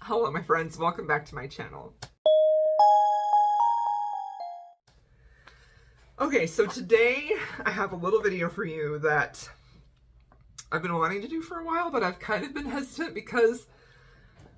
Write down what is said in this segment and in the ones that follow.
Hello my friends, welcome back to my channel. Okay, so today I have a little video for you that I've been wanting to do for a while, but I've kind of been hesitant because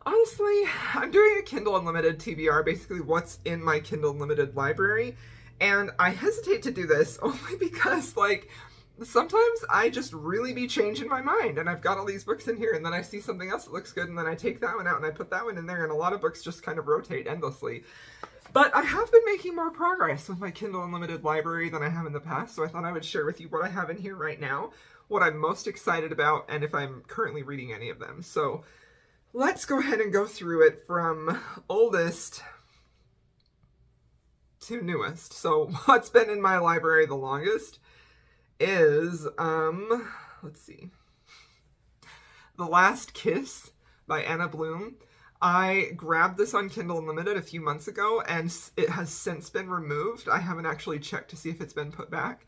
honestly, I'm doing a Kindle Unlimited TBR, basically what's in my Kindle Unlimited library, and I hesitate to do this only because sometimes I just really be changing my mind and I've got all these books in here and then I see something else that looks good and then I take that one out and I put that one in there, and a lot of books just kind of rotate endlessly. But I have been making more progress with my Kindle Unlimited library than I have in the past, so I thought I would share with you what I have in here right now, what I'm most excited about, and if I'm currently reading any of them. So let's go ahead and go through it from oldest to newest. So what's been in my library the longest is, let's see, The Last Kiss by Anna Bloom. I grabbed this on Kindle Unlimited a few months ago, and it has since been removed. I haven't actually checked to see if it's been put back.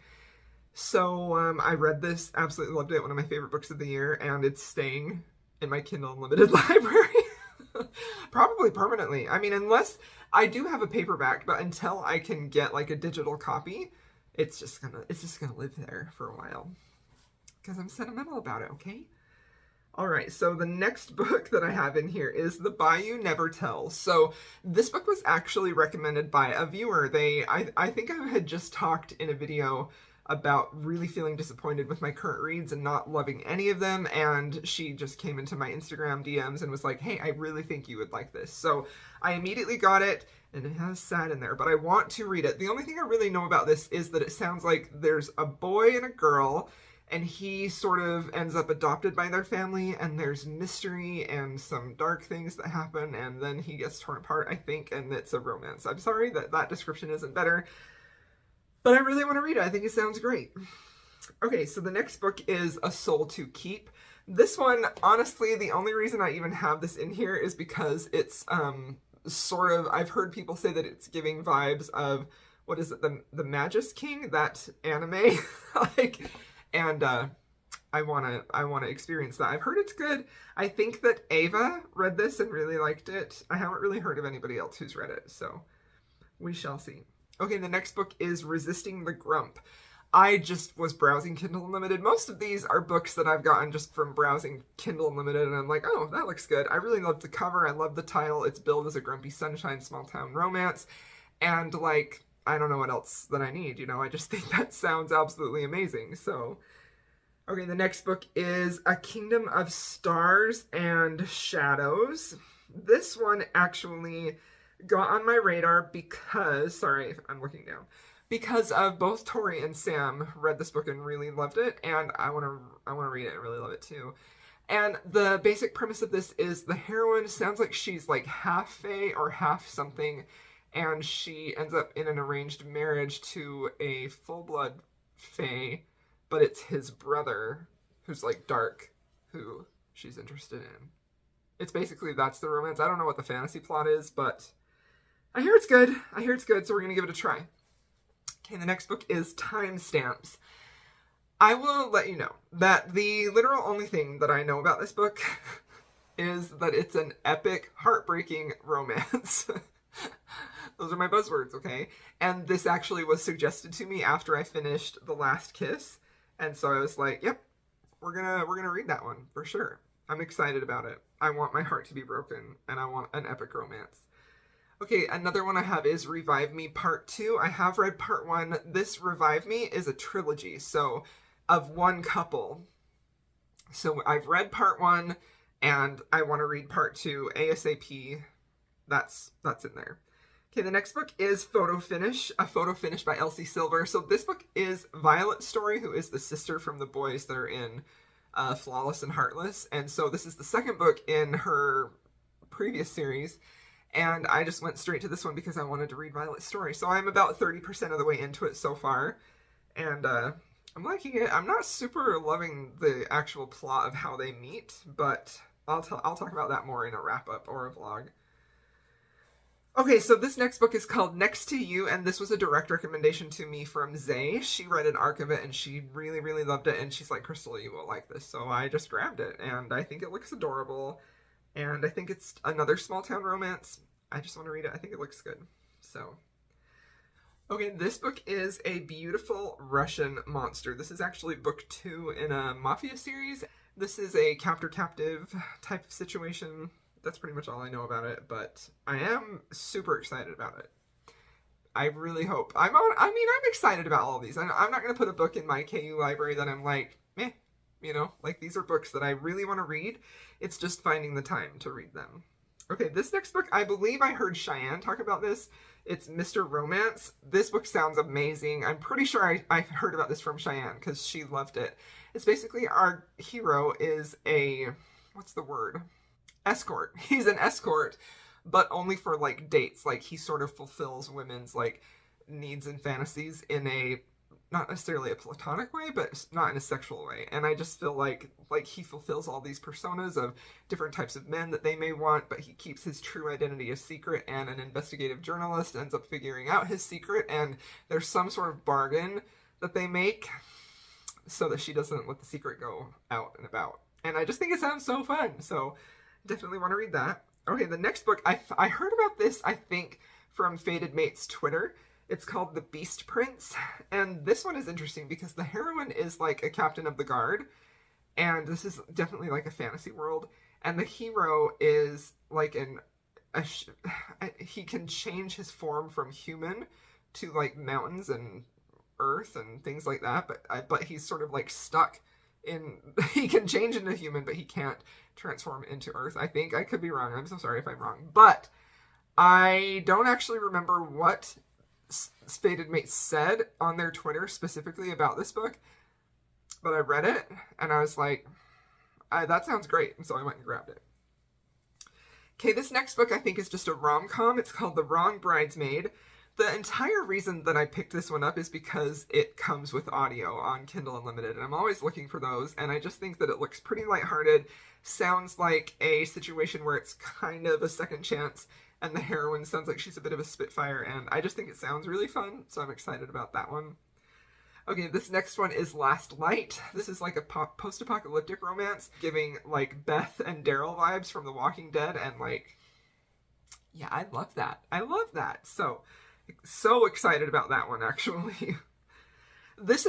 So I read this, absolutely loved it, one of my favorite books of the year, and it's staying in my Kindle Unlimited library. Probably permanently. I mean, unless I do have a paperback, but until I can get like a digital copy, it's just gonna live there for a while. Because I'm sentimental about it, okay? Alright, so the next book that I have in here is The Bayou Never Tells. So this book was actually recommended by a viewer. I think I had just talked in a video about really feeling disappointed with my current reads and not loving any of them, and she just came into my Instagram DMs and was like, hey, I really think you would like this. So I immediately got it, and it has sad in there, but I want to read it. The only thing I really know about this is that it sounds like there's a boy and a girl, and he sort of ends up adopted by their family, and there's mystery and some dark things that happen, and then he gets torn apart, I think, and it's a romance. I'm sorry that that description isn't better, but I really want to read it. I think it sounds great. Okay, so the next book is A Soul to Keep. This one, honestly, the only reason I even have this in here is because it's sort of, I've heard people say that it's giving vibes of, what is it, the Magus King, that anime, and I wanna experience that. I've heard it's good. I think that Ava read this and really liked it. I haven't really heard of anybody else who's read it, so we shall see. Okay, the next book is Resisting the Grump. I just was browsing Kindle Unlimited. Most of these are books that I've gotten just from browsing Kindle Unlimited, and I'm like, oh, that looks good. I really love the cover. I love the title. It's billed as a grumpy sunshine small town romance, and like, I don't know what else that I need, you know? I just think that sounds absolutely amazing, so. Okay, the next book is A Kingdom of Stars and Shadows. This one actually got on my radar because, sorry, I'm looking down, because of both Tori and Sam read this book and really loved it, and I want to read it and really love it too. And the basic premise of this is the heroine sounds like she's like half fae or half something, and she ends up in an arranged marriage to a full-blood fae, but it's his brother who's like dark, who she's interested in. It's basically, that's the romance. I don't know what the fantasy plot is, but I hear it's good. I hear it's good, so we're going to give it a try. Okay, the next book is Timestamps. I will let you know that the literal only thing that I know about this book is that it's an epic, heartbreaking romance. Those are my buzzwords, okay? And this actually was suggested to me after I finished The Last Kiss, and so I was like, yep, we're gonna read that one for sure. I'm excited about it. I want my heart to be broken, and I want an epic romance. Okay, another one I have is Revive Me Part 2. I have read Part 1. This Revive Me is a trilogy, so of one couple. So I've read Part 1, and I want to read Part 2 ASAP. That's in there. Okay, the next book is Photo Finish, A Photo Finish by Elsie Silver. So this book is Violet's story, who is the sister from the boys that are in Flawless and Heartless. And so this is the second book in her previous series. And I just went straight to this one because I wanted to read Violet's story. So I'm about 30% of the way into it so far. And I'm liking it. I'm not super loving the actual plot of how they meet, but I'll talk about that more in a wrap-up or a vlog. Okay, so this next book is called Next to You, and this was a direct recommendation to me from Zay. She read an arc of it, and she really, really loved it, and she's like, Crystal, you will like this. So I just grabbed it, and I think it looks adorable. And I think it's another small town romance. I just want to read it. I think it looks good. So, okay, this book is A Beautiful Russian Monster. This is actually book 2 in a mafia series. This is a captor-captive type of situation. That's pretty much all I know about it, but I am super excited about it. I really hope. I'm excited about all of these. I'm not going to put a book in my KU library that I'm like, meh, you know? Like, these are books that I really want to read. It's just finding the time to read them. Okay, this next book, I believe I heard Cheyenne talk about this. It's Mr. Romance. This book sounds amazing. I'm pretty sure I heard about this from Cheyenne because she loved it. It's basically our hero is a, what's the word? Escort. He's an escort, but only for, like, dates. Like, he sort of fulfills women's, like, needs and fantasies in a, not necessarily a platonic way, but not in a sexual way. And I just feel like he fulfills all these personas of different types of men that they may want, but he keeps his true identity a secret, and an investigative journalist ends up figuring out his secret, and there's some sort of bargain that they make so that she doesn't let the secret go out and about. And I just think it sounds so fun, so definitely want to read that. Okay, the next book, I heard about this, I think, from Fated Mate's Twitter. It's called The Beast Prince, and this one is interesting because the heroine is like a captain of the guard, and this is definitely like a fantasy world, and the hero is like he can change his form from human to like mountains and earth and things like that, but he's sort of like stuck in, he can change into human, but he can't transform into earth. I think I could be wrong. I'm so sorry if I'm wrong, but I don't actually remember what Fated Mate said on their Twitter specifically about this book, but I read it and I was like, that sounds great, and so I went and grabbed it. Okay, this next book I think is just a rom-com. It's called The Wrong Bridesmaid. The entire reason that I picked this one up is because it comes with audio on Kindle Unlimited, and I'm always looking for those, and I just think that it looks pretty lighthearted, sounds like a situation where it's kind of a second chance, and the heroine sounds like she's a bit of a spitfire, and I just think it sounds really fun, so I'm excited about that one. Okay, this next one is Last Light. This is like a post-apocalyptic romance, giving like Beth and Daryl vibes from The Walking Dead, and like, yeah, I love that. I love that. So excited about that one, actually. This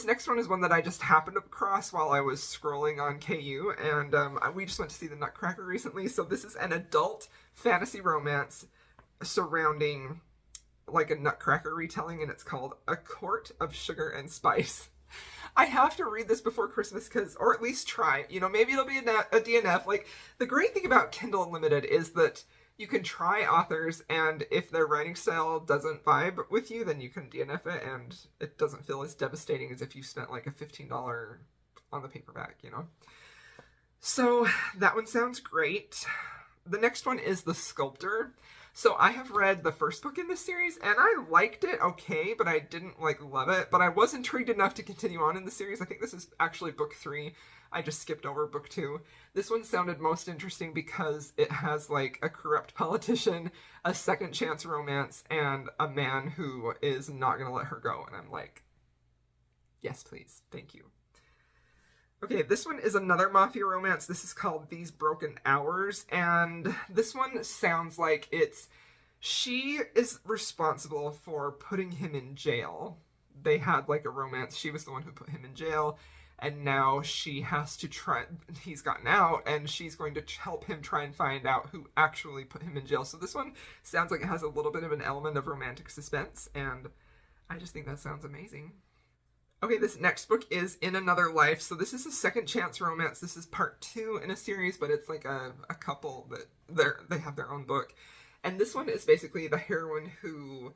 next one is one that I just happened across while I was scrolling on KU, and we just went to see The Nutcracker recently, so this is an adult fantasy romance surrounding like a Nutcracker retelling, and it's called A Court of Sugar and Spice. I have to read this before Christmas, or at least try. You know, maybe it'll be a DNF. Like, the great thing about Kindle Unlimited is that you can try authors, and if their writing style doesn't vibe with you, then you can DNF it, and it doesn't feel as devastating as if you spent like a $15 on the paperback, you know? So that one sounds great. The next one is The Sculptor. So I have read the first book in this series, and I liked it okay, but I didn't like love it. But I was intrigued enough to continue on in the series. I think this is actually book 3. I just skipped over book 2. This one sounded most interesting because it has like a corrupt politician, a second chance romance, and a man who is not going to let her go. And I'm like, yes, please. Thank you. Okay, this one is another mafia romance. This is called These Broken Hours, and this one sounds like she is responsible for putting him in jail. They had like a romance. She was the one who put him in jail, and now she has to he's gotten out, and she's going to help him try and find out who actually put him in jail. So this one sounds like it has a little bit of an element of romantic suspense, and I just think that sounds amazing. Okay, this next book is In Another Life. So this is a second chance romance. This is part 2 in a series, but it's like a couple that they have their own book. And this one is basically the heroine who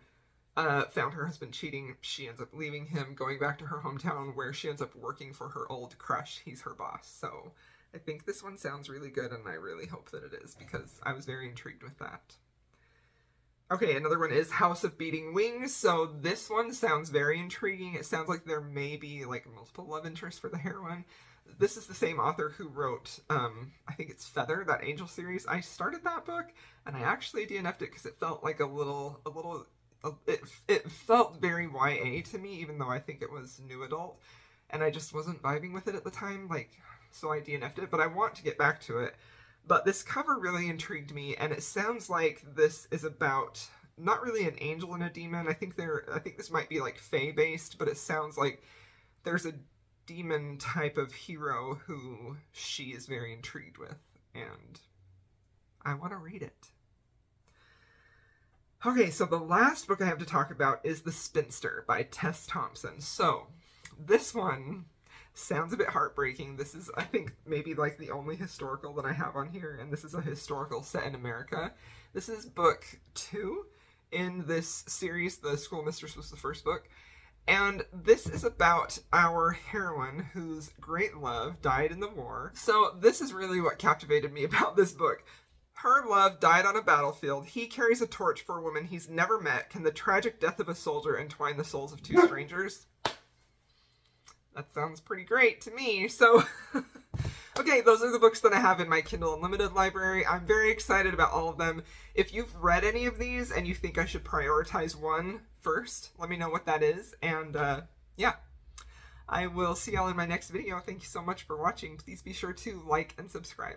found her husband cheating. She ends up leaving him, going back to her hometown, where she ends up working for her old crush. He's her boss. So I think this one sounds really good, and I really hope that it is, because I was very intrigued with that. Okay, another one is House of Beating Wings. So this one sounds very intriguing. It sounds like there may be like multiple love interests for the heroine. This is the same author who wrote, I think it's Feather, that Angel series. I started that book, and I actually DNF'd it because it felt like it felt very YA to me, even though I think it was new adult, and I just wasn't vibing with it at the time, so I DNF'd it, but I want to get back to it. But this cover really intrigued me, and it sounds like this is about not really an angel and a demon. I think this might be like fae based, but it sounds like there's a demon type of hero who she is very intrigued with, and I want to read it. Okay, so the last book I have to talk about is The Spinster by Tess Thompson. So, this one sounds a bit heartbreaking. This is, I think, maybe like the only historical that I have on here, and this is a historical set in America. This is book 2 in this series. The Schoolmistress was the first book. And this is about our heroine whose great love died in the war. So this is really what captivated me about this book. Her love died on a battlefield. He carries a torch for a woman he's never met. Can the tragic death of a soldier entwine the souls of two strangers? That sounds pretty great to me. So, okay, those are the books that I have in my Kindle Unlimited library. I'm very excited about all of them. If you've read any of these and you think I should prioritize one first, let me know what that is. And, yeah, I will see y'all in my next video. Thank you so much for watching. Please be sure to like and subscribe.